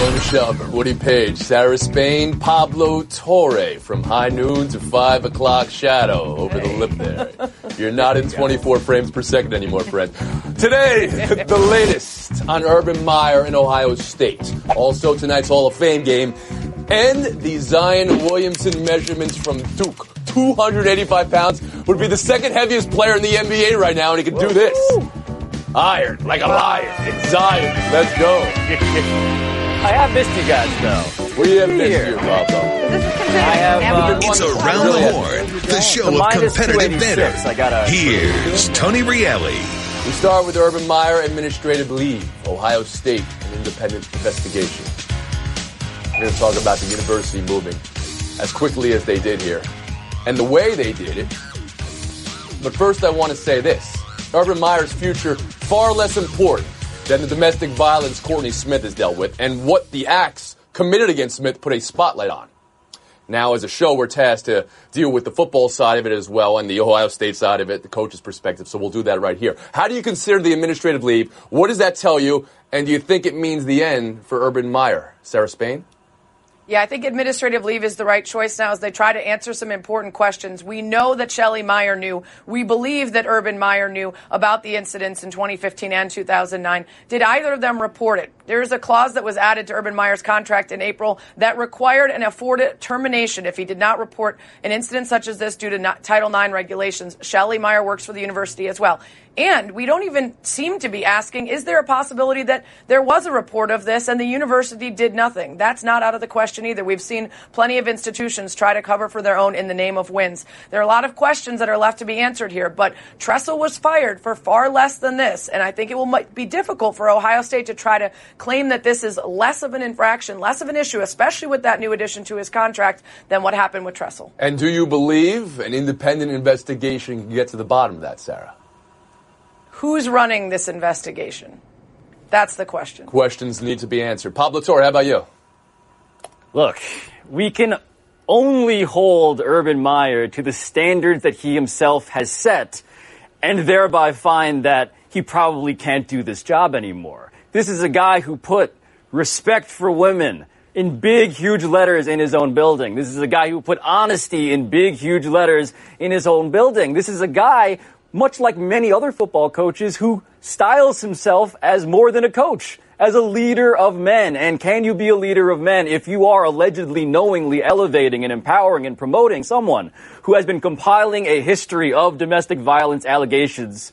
Ramona Shelburne, Woody Page, Sarah Spain, Pablo Torre from high noon to 5 o'clock shadow over the lip there. You're not in 24 frames per second anymore, friend. Today, the latest on Urban Meyer in Ohio State. Also tonight's Hall of Fame game and the Zion Williamson measurements from Duke. 285 pounds would be the second heaviest player in the NBA right now, and he can do this. Iron like a lion. It's Zion. Let's go. I have missed you guys, though. We have missed you, Pablo. It's Around the Horn, the show of competitive banter. Here's Tony Reali. We start with Urban Meyer administrative leave, Ohio State, an independent investigation. We're going to talk about the university moving as quickly as they did here and the way they did it. But first, I want to say this. Urban Meyer's future far less important than the domestic violence Courtney Smith has dealt with and what the acts committed against Smith put a spotlight on. Now, as a show, we're tasked to deal with the football side of it as well and the Ohio State side of it, the coach's perspective, so we'll do that right here. How do you consider the administrative leave? What does that tell you? And do you think it means the end for Urban Meyer? Sarah Spain? Yeah, I think administrative leave is the right choice now as they try to answer some important questions. We know that Shelley Meyer knew. We believe that Urban Meyer knew about the incidents in 2015 and 2009. Did either of them report it? There is a clause that was added to Urban Meyer's contract in April that required and afforded termination if he did not report an incident such as this due to Title IX regulations. Shelley Meyer works for the university as well. And we don't even seem to be asking, is there a possibility that there was a report of this and the university did nothing? That's not out of the question either. We've seen plenty of institutions try to cover for their own in the name of wins. There are a lot of questions that are left to be answered here, but Tressel was fired for far less than this, and I think it will be difficult for Ohio State to try to claim that this is less of an infraction, less of an issue, especially with that new addition to his contract, than what happened with Tressel. And do you believe an independent investigation can get to the bottom of that, Sarah? Who's running this investigation? That's the question. Questions need to be answered. Pablo Torre, how about you? Look, we can only hold Urban Meyer to the standards that he himself has set and thereby find that he probably can't do this job anymore. This is a guy who put respect for women in big, huge letters in his own building. This is a guy who put honesty in big, huge letters in his own building. This is a guy, much like many other football coaches, who styles himself as more than a coach, as a leader of men. And can you be a leader of men if you are allegedly knowingly elevating and empowering and promoting someone who has been compiling a history of domestic violence allegations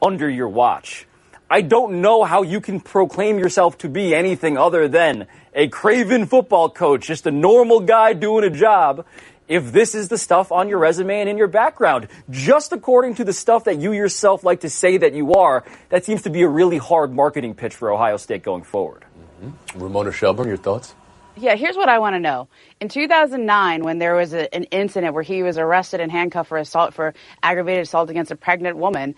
under your watch? I don't know how you can proclaim yourself to be anything other than a craven football coach, just a normal guy doing a job, if this is the stuff on your resume and in your background. Just according to the stuff that you yourself like to say that you are, that seems to be a really hard marketing pitch for Ohio State going forward. Mm-hmm. Ramona Shelburne, your thoughts? Yeah, here's what I want to know. In 2009, when there was an incident where he was arrested and handcuffed for aggravated assault against a pregnant woman,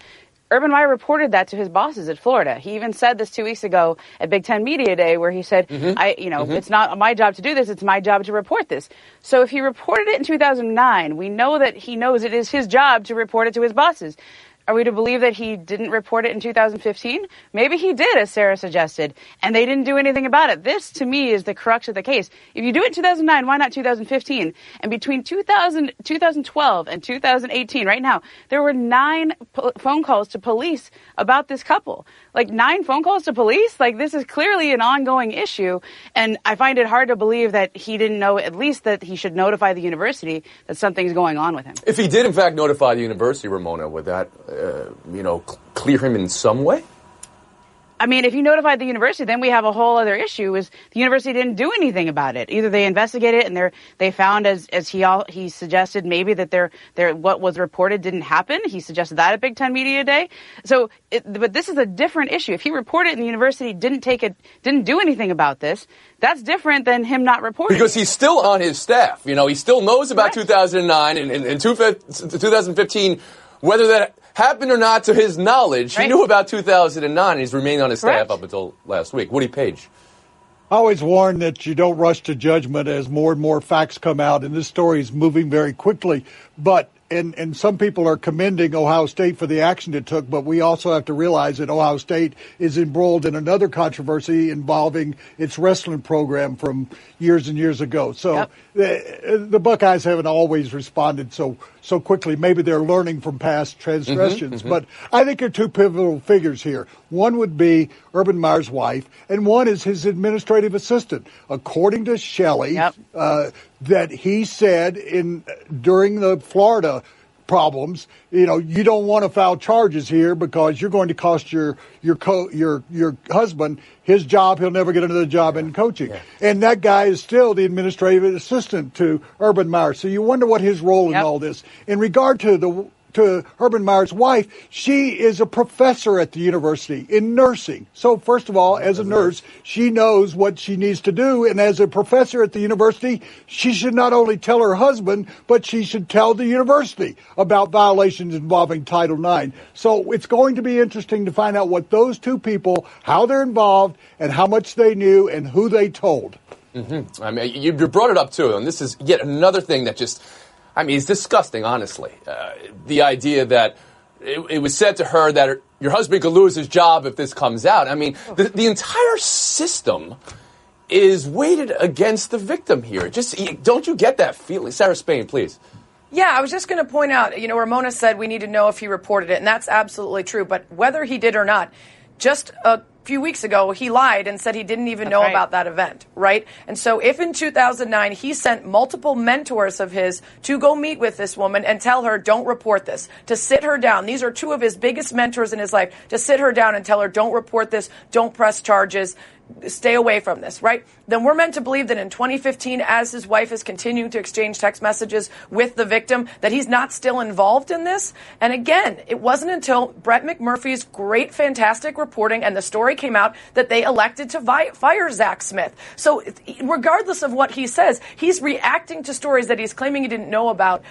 Urban Meyer reported that to his bosses at Florida. He even said this 2 weeks ago at Big Ten Media Day, where he said, it's not my job to do this, it's my job to report this. So if he reported it in 2009, we know that he knows it is his job to report it to his bosses. Are we to believe that he didn't report it in 2015? Maybe he did, as Sarah suggested, and they didn't do anything about it. This, to me, is the crux of the case. If you do it in 2009, why not 2015? And between 2012 and 2018, right now, there were 9 phone calls to police about this couple. Like 9 phone calls to police? Like, this is clearly an ongoing issue, and I find it hard to believe that he didn't know at least that he should notify the university that something's going on with him. If he did, in fact, notify the university, Ramona, would that clear him in some way? I mean, if you notified the university, then we have a whole other issue, is the university didn't do anything about it. Either they investigated it and they found, as he suggested, maybe that what was reported didn't happen. He suggested that at Big Ten Media Day. But this is a different issue. If he reported and the university didn't do anything about this, that's different than him not reporting. Because he's still on his staff. He still knows about 2009 and 2015, whether that happened or not to his knowledge. Right. He knew about 2009, and he's remained on his staff up until last week. Woody Page. I always warn that you don't rush to judgment as more and more facts come out, and this story is moving very quickly. But and some people are commending Ohio State for the action it took, but we also have to realize that Ohio State is embroiled in another controversy involving its wrestling program from years and years ago. So the Buckeyes haven't always responded so quickly. Maybe they're learning from past transgressions. But I think there are two pivotal figures here. One would be Urban Meyer's wife, and one is his administrative assistant. According to Shelley, that he said during the Florida problems, you don't want to file charges here because you're going to cost your husband his job. He'll never get another job in coaching. And that guy is still the administrative assistant to Urban Meyer. So you wonder what his role in all this. In regard to Urban Meyer's wife, she is a professor at the university in nursing. So first of all, as a nurse, she knows what she needs to do. And as a professor at the university, she should not only tell her husband, but she should tell the university about violations involving Title IX. So it's going to be interesting to find out what those two people, how they're involved and how much they knew and who they told. I mean, you brought it up too, and this is yet another thing that it's disgusting, honestly. The idea that it was said to her that your husband could lose his job if this comes out. I mean, the entire system is weighted against the victim here. Don't you get that feeling? Sarah Spain, please. Yeah, I was just going to point out, Ramona said we need to know if he reported it, and that's absolutely true. But whether he did or not, just a few weeks ago, he lied and said he didn't even know about that event, right? And so if in 2009 he sent multiple mentors of his to go meet with this woman and tell her, don't report this, to sit her down. These are two of his biggest mentors in his life, to sit her down and tell her, don't report this, don't press charges, stay away from this, right? Then we're meant to believe that in 2015, as his wife is continuing to exchange text messages with the victim, that he's not still involved in this. And again, it wasn't until Brett McMurphy's great, fantastic reporting and the story came out that they elected to fire Zach Smith. So regardless of what he says, he's reacting to stories that he's claiming he didn't know about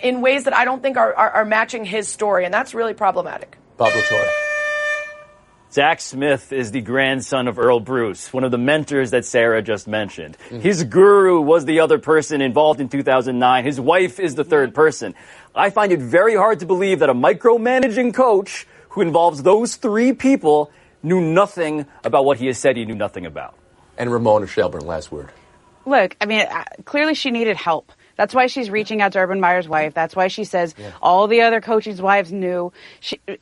in ways that I don't think are matching his story. And that's really problematic. Pablo Torre. Zach Smith is the grandson of Earl Bruce, one of the mentors that Sarah just mentioned. His guru was the other person involved in 2009. His wife is the third person. I find it very hard to believe that a micromanaging coach who involves those three people knew nothing about what he has said he knew nothing about. And Ramona Shelburne, last word. Look, clearly she needed help. That's why she's reaching out to Urban Meyer's wife. That's why she says all the other coaches' wives knew.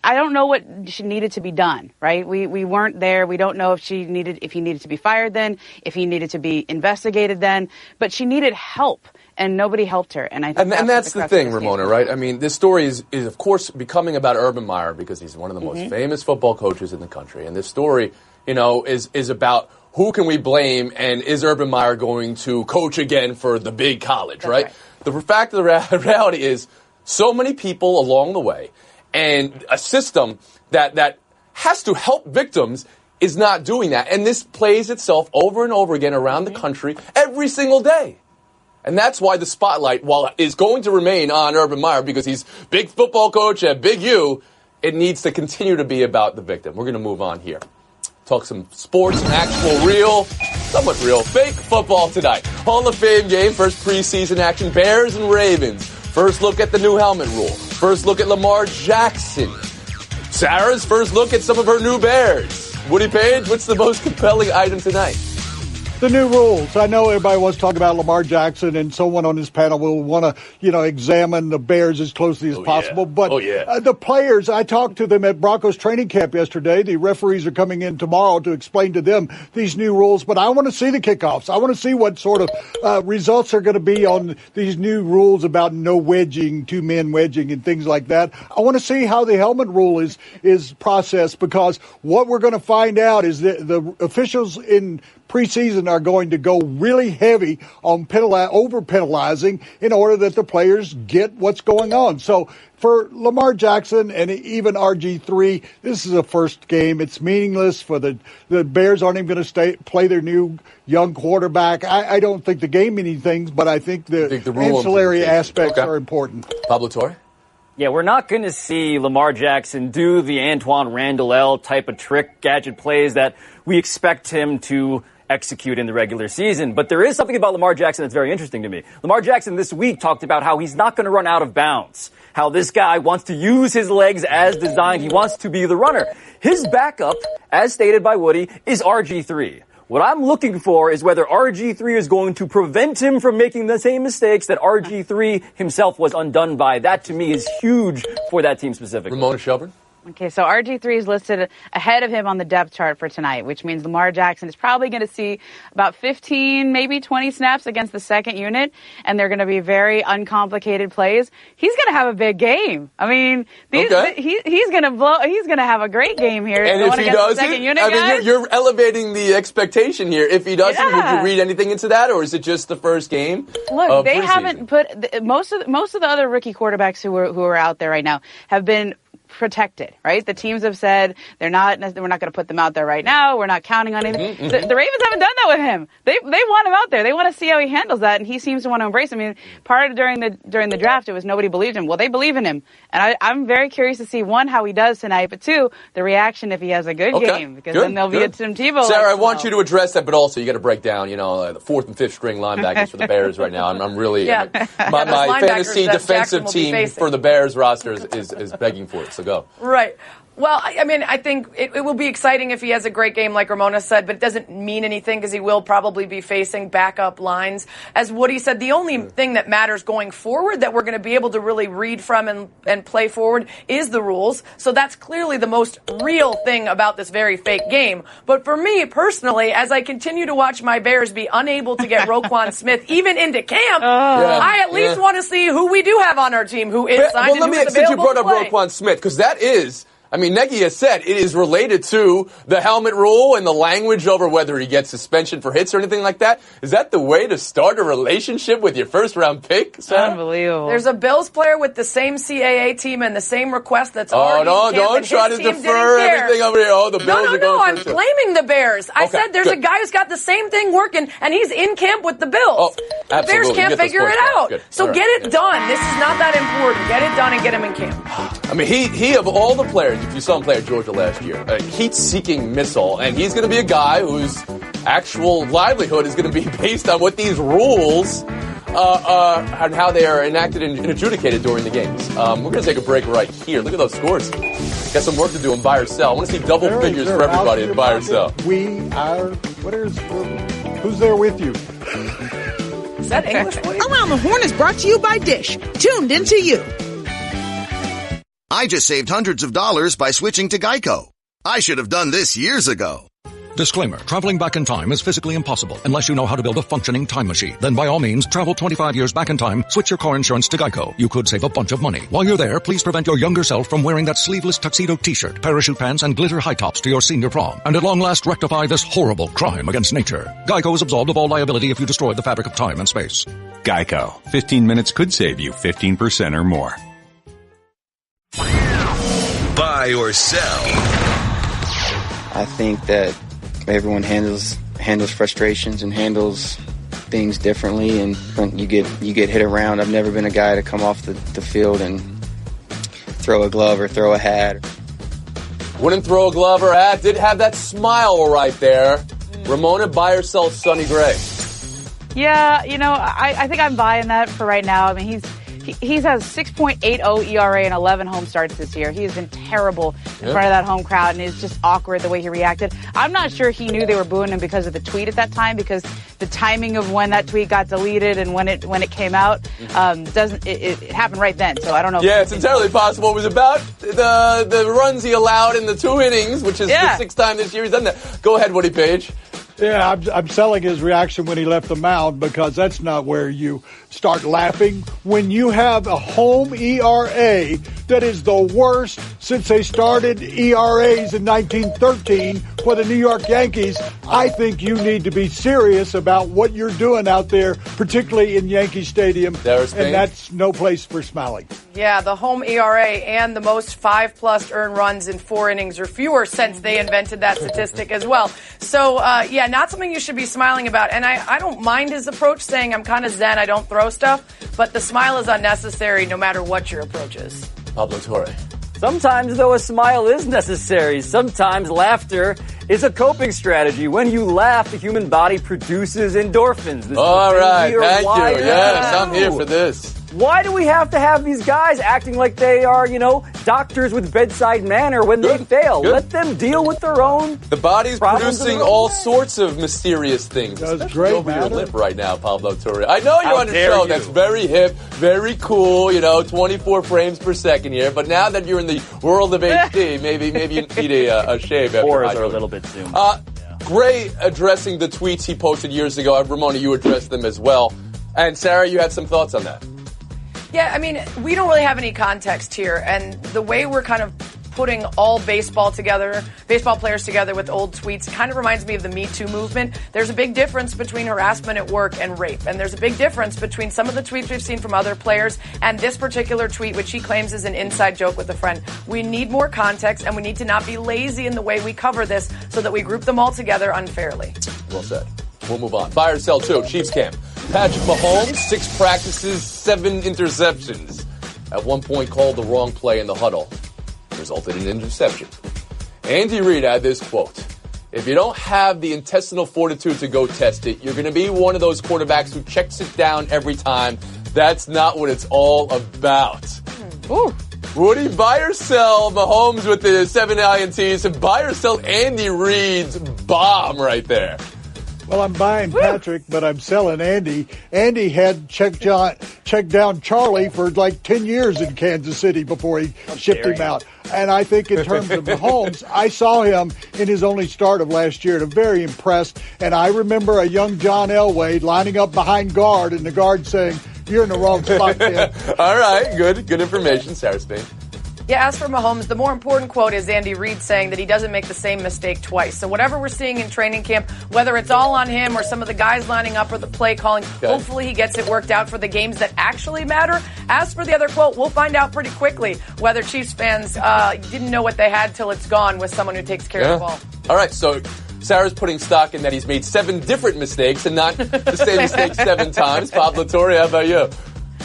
I don't know what she needed to be done, right? We weren't there. We don't know if he needed to be fired then, if he needed to be investigated then. But she needed help, and nobody helped her. And I think that's the thing, Ramona, right? I mean, this story is of course becoming about Urban Meyer because he's one of the most famous football coaches in the country, and this story, is about who can we blame, and is Urban Meyer going to coach again for the big college, right? The fact of the reality is so many people along the way, and a system that has to help victims is not doing that. And this plays itself over and over again around the country every single day. And that's why the spotlight, while is going to remain on Urban Meyer because he's big football coach at Big U, it needs to continue to be about the victim. We're going to move on here. Talk some sports and actual real, somewhat real, fake football tonight. Hall of Fame game, first preseason action, Bears and Ravens. First look at the new helmet rule. First look at Lamar Jackson. Sarah's first look at some of her new Bears. Woody Page, what's the most compelling item tonight? The new rules. I know everybody wants to talk about Lamar Jackson, and someone on this panel will want to, examine the Bears as closely as possible. But the players, I talked to them at Broncos training camp yesterday. The referees are coming in tomorrow to explain to them these new rules. But I want to see the kickoffs. I want to see what sort of results are going to be on these new rules about no wedging, two men wedging, and things like that. I want to see how the helmet rule is processed, because what we're going to find out is that the officials in preseason are going to go really heavy on over penalizing in order that the players get what's going on. So for Lamar Jackson and even RG3, this is a first game. It's meaningless for the Bears aren't even going to play their new young quarterback. I don't think the game means things, but I think the ancillary aspects are important. Pablo Torre? Yeah, we're not going to see Lamar Jackson do the Antoine Randall type of trick gadget plays that we expect him to execute in the regular season. But there is something about Lamar Jackson that's very interesting to me. Lamar Jackson this week talked about how he's not going to run out of bounds, how this guy wants to use his legs as designed. He wants to be the runner. His backup, as stated by Woody, is RG3. What I'm looking for is whether RG3 is going to prevent him from making the same mistakes that RG3 himself was undone by. That, to me, is huge for that team specifically. Ramona Shelburne? Okay, so RG3 is listed ahead of him on the depth chart for tonight, which means Lamar Jackson is probably going to see about 15, maybe 20 snaps against the second unit, and they're going to be very uncomplicated plays. He's going to have a big game. I mean, he's going to have a great game here. And if he doesn't, you're elevating the expectation here. If he doesn't, would you read anything into that, or is it just the first game? Look, they haven't put most of the other rookie quarterbacks who are out there right now have been protected, right? The teams have said we're not going to put them out there right now. We're not counting on anything. The Ravens haven't done that with him. They want him out there. They want to see how he handles that, and he seems to want to embrace it. I mean, part of during the draft, it was nobody believed him. Well, they believe in him, and I'm very curious to see, one, how he does tonight, but two, the reaction if he has a good game, because then there'll be a Tim Tebow. Sarah, I want you to address that, but also you got to break down, the fourth and fifth string linebackers for the Bears right now. I'm really my fantasy defensive team for the Bears roster is begging for it. So go. Right. Well, I mean, I think it will be exciting if he has a great game, like Ramona said, but it doesn't mean anything because he will probably be facing backup lines. As Woody said, the only thing that matters going forward that we're going to be able to really read from and play forward is the rules. So that's clearly the most real thing about this very fake game. But for me personally, as I continue to watch my Bears be unable to get Roquan Smith even into camp, I at least want to see who we do have on our team who is signed and who is available to play. Since you brought up Roquan Smith, because that is... I mean, Nagy has said it is related to the helmet rule and the language over whether he gets suspension for hits or anything like that. Is that the way to start a relationship with your first-round pick, Sarah? Unbelievable. There's a Bills player with the same CAA team and the same request that's already don't try to defer everything over here. Oh, the Bills are going I'm blaming the Bears. I said there's a guy who's got the same thing working, and he's in camp with the Bills. The Bears can't figure it out. So get it done. This is not that important. Get it done and get him in camp. I mean, he of all the players, if you saw him play at Georgia last year, a heat-seeking missile, and he's going to be a guy whose actual livelihood is going to be based on what these rules and how they are enacted and adjudicated during the games. We're going to take a break right here. Look at those scores. Got some work to do in buy or sell. I want to see double figures for everybody in buy or sell. Who's there with you? Is that English? Around the Horn is brought to you by Dish. Tuned into you. I just saved hundreds of dollars by switching to Geico. I should have done this years ago. Disclaimer, traveling back in time is physically impossible unless you know how to build a functioning time machine. Then by all means, travel 25 years back in time, switch your car insurance to Geico. You could save a bunch of money. While you're there, please prevent your younger self from wearing that sleeveless tuxedo t-shirt, parachute pants, and glitter high tops to your senior prom. And at long last, rectify this horrible crime against nature. Geico is absolved of all liability if you destroy the fabric of time and space. Geico. 15 minutes could save you 15% or more. Buy or sell? I think that everyone handles frustrations and handles things differently, and when you get hit around, I've never been a guy to come off the field and throw a glove or throw a hat. Wouldn't throw a glove or a hat. Did have that smile right there. Ramona, buy or sell Sonny Gray? Yeah, I think I'm buying that for right now. I mean, He's has 6.80 ERA and 11 home starts this year. He has been terrible in front of that home crowd, and it's just awkward the way he reacted. I'm not sure he knew they were booing him because of the tweet at that time, because the timing of when that tweet got deleted and when it came out it happened right then. So I don't know. Yeah, it's entirely possible. It was about the runs he allowed in the 2 innings, which is the 6th time this year he's done that. Go ahead, Woody Page. Yeah, I'm selling his reaction when he left the mound, because that's not where you start laughing. When you have a home ERA that is the worst since they started ERAs in 1913 for the New York Yankees, I think you need to be serious about what you're doing out there, particularly in Yankee Stadium. And that's no place for smiling. Yeah, the home ERA and the most 5+ earned runs in 4 innings or fewer since they invented that statistic as well. So, not something you should be smiling about. And I don't mind his approach, saying I'm kind of zen, I don't throw stuff, but the smile is unnecessary no matter what your approach is. Pablo Torre. Sometimes, though, a smile is necessary. Sometimes laughter is a coping strategy. When you laugh, the human body produces endorphins. All right, thank you. Yes, I'm here for this. Why do we have to have these guys acting like they are, doctors with bedside manner when they fail? Good. Let them deal with their own. The body's producing all sorts of mysterious things. That's great, over your lip right now, Pablo Torre. I know you're on a show that's very hip, very cool, 24 frames per second here. But now that you're in the world of HD, maybe you need a shave. Pores are a little bit zoomed. Gray addressing the tweets he posted years ago. Ramona, you addressed them as well. And Sarah, you had some thoughts on that. Yeah, I mean, we don't really have any context here, and the way we're kind of putting all baseball players together with old tweets, kind of reminds me of the Me Too movement. There's a big difference between harassment at work and rape, and there's a big difference between some of the tweets we've seen from other players and this particular tweet, which he claims is an inside joke with a friend. We need more context, and we need to not be lazy in the way we cover this so that we group them all together unfairly. Well said. We'll move on. Buy or sell 2, Chiefs camp. Patrick Mahomes, 6 practices, 7 interceptions. At one point called the wrong play in the huddle. Resulted in an interception. Andy Reid had this quote. If you don't have the intestinal fortitude to go test it, you're going to be one of those quarterbacks who checks it down every time. That's not what it's all about. Ooh. Woody, buy or sell Mahomes with the 7 INTs, and buy or sell Andy Reid's bomb right there? Well, I'm buying Patrick, but I'm selling Andy. Andy had checked down Charlie for like 10 years in Kansas City before he shipped him out. And I think in terms of Mahomes, I saw him in his only start of last year and I'm very impressed. And I remember a young John Elway lining up behind guard and the guard saying, "You're in the wrong spot, kid." All right, good information, Sarah Spain. Yeah, as for Mahomes, the more important quote is Andy Reid saying that he doesn't make the same mistake twice. So whatever we're seeing in training camp, whether it's all on him or some of the guys lining up or the play calling, hopefully he gets it worked out for the games that actually matter. As for the other quote, we'll find out pretty quickly whether Chiefs fans didn't know what they had till it's gone with someone who takes care of the ball. All right, so Sarah's putting stock in that he's made 7 different mistakes and not the same mistake 7 times. Pablo Torre, how about you?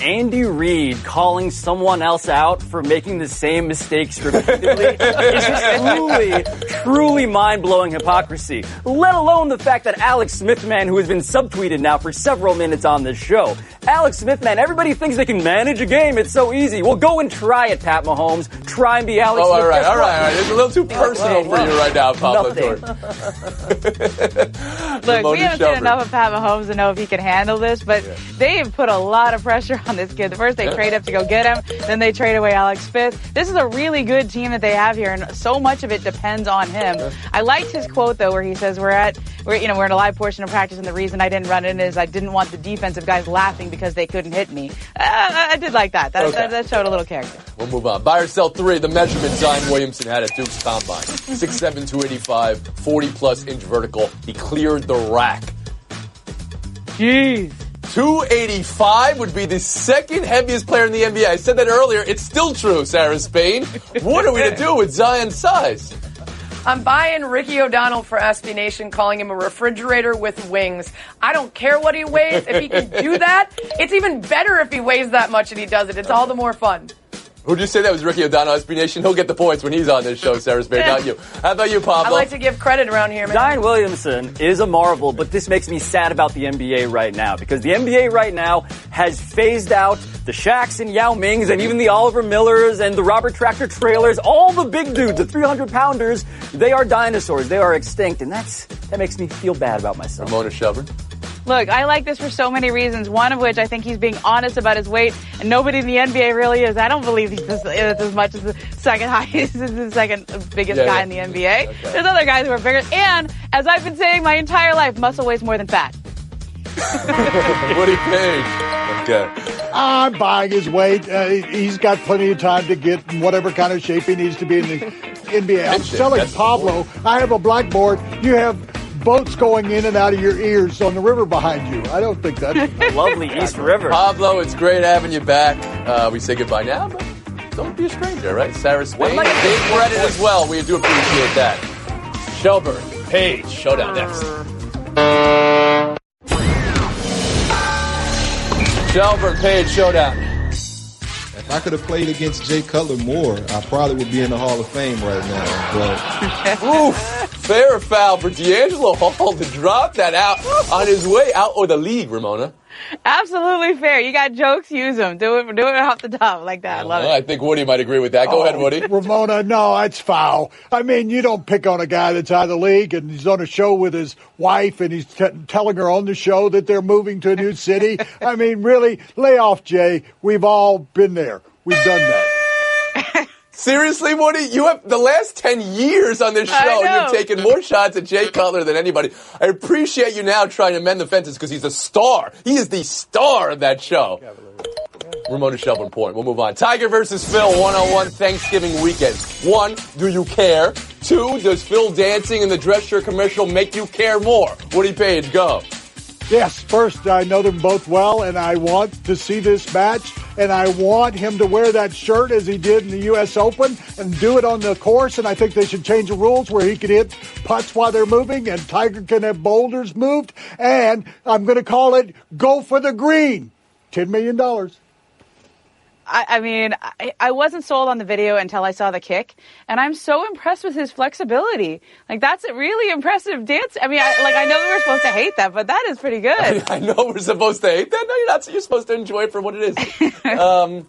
Andy Reid calling someone else out for making the same mistakes repeatedly is just truly mind-blowing hypocrisy. Let alone the fact that Alex Smithman, who has been subtweeted now for several minutes on this show. Alex Smithman, everybody thinks they can manage a game. It's so easy. Well, go and try it, Pat Mahomes. Try and be Alex Smith. All right. It's a little too personal for you right now, Pablo Torre. Look, we haven't seen enough of Pat Mahomes to know if he can handle this, but they've put a lot of pressure on this kid. First, they trade up to go get him. Then they trade away Alex Smith. This is a really good team that they have here, and so much of it depends on him. I liked his quote, though, where he says, we're in a live portion of practice, and the reason I didn't run in is I didn't want the defensive guys laughing because they couldn't hit me. I did like that. That showed a little character. We'll move on. Buy or sell 3, the measurement Zion Williamson had at Duke's Combine. 6'7", 285, 40-plus inch vertical. He cleared the rack. Jeez. 285 would be the second heaviest player in the NBA. I said that earlier. It's still true, Sarah Spain. What are we to do with Zion's size? I'm buying Ricky O'Donnell for SB Nation, calling him a refrigerator with wings. I don't care what he weighs. If he can do that, it's even better if he weighs that much and he does it. It's all the more fun. Who'd you say that was? Ricky O'Donnell, SB Nation? He'll get the points when he's on this show, Sarah Spain, not you. How about you, Pablo? I like to give credit around here, man. Zion Williamson is a marvel, but this makes me sad about the NBA right now, because the NBA right now has phased out the Shaqs and Yao Mings and even the Oliver Millers and the Robert Tractor Trailers, all the big dudes, the 300-pounders. They are dinosaurs. They are extinct, and that makes me feel bad about myself. Ramona Shelburne? Look, I like this for so many reasons, one of which I think he's being honest about his weight, and nobody in the NBA really is. I don't believe he's as much as the second highest, the second biggest guy in the NBA. Okay. There's other guys who are bigger, and as I've been saying my entire life, muscle weighs more than fat. Woody Page. Okay. I'm buying his weight. He's got plenty of time to get in whatever kind of shape he needs to be in the NBA. I'm selling Pablo. I have a blackboard. You have boats going in and out of your ears on the river behind you. I don't think that's lovely East River. Pablo, it's great having you back. We say goodbye now, but don't be a stranger, right? Sarah Spain, big credit as well. We do appreciate that. Shelburne, Page, showdown next. Shelburne, Page, showdown. If I could have played against Jay Cutler more, I probably would be in the Hall of Fame right now. But oof. fair or foul for D'Angelo Hall to drop that out on his way out of the league, Ramona? Absolutely fair. You got jokes, use them. Do it off the top like that. I love it. I think Woody might agree with that. Go ahead, Woody. Ramona, no, it's foul. I mean, you don't pick on a guy that's out of the league and he's on a show with his wife and he's telling her on the show that they're moving to a new city. I mean, really, lay off, Jay. We've all been there. We've done that. Seriously, Woody? You have the last 10 years on this show, you've taken more shots at Jay Cutler than anybody. I appreciate you now trying to mend the fences because he's a star. He is the star of that show. Ramona Shelburne point. We'll move on. Tiger versus Phil, 101 Thanksgiving weekend. 1, do you care? 2, does Phil dancing in the dress shirt commercial make you care more? Woody Page, go. Yes, first, I know them both well, and I want to see this match, and I want him to wear that shirt as he did in the U.S. Open and do it on the course, and I think they should change the rules where he can hit putts while they're moving and Tiger can have boulders moved, and I'm going to call it Go for the Green, $10 million. I mean, I wasn't sold on the video until I saw the kick, and I'm so impressed with his flexibility. Like, that's a really impressive dance. I mean, I know we're supposed to hate that, but that is pretty good. I know we're supposed to hate that. No, you're not. You're supposed to enjoy it for what it is.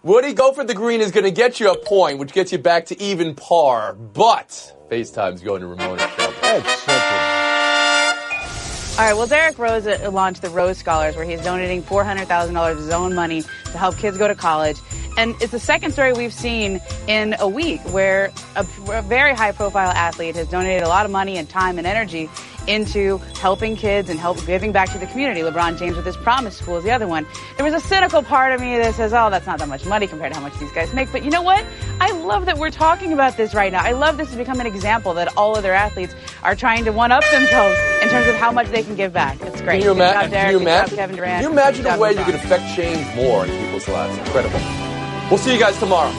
Woody, Go for the Green is going to get you a point, which gets you back to even par, but FaceTime's going to Ramona Shelburne. That's such a... All right, well, Derrick Rose launched the Rose Scholars, where he's donating $400,000 of his own money to help kids go to college. And it's the second story we've seen in a week where a very high-profile athlete has donated a lot of money and time and energy into helping kids and giving back to the community. LeBron James with his Promise School is the other one. There was a cynical part of me that says, oh, that's not that much money compared to how much these guys make. But you know what? I love that we're talking about this right now. I love this has become an example that all other athletes are trying to one-up themselves in terms of how much they can give back. It's great. Can you imagine Kevin Durant. Can you imagine a way you could affect change more in people's lives? Incredible. We'll see you guys tomorrow.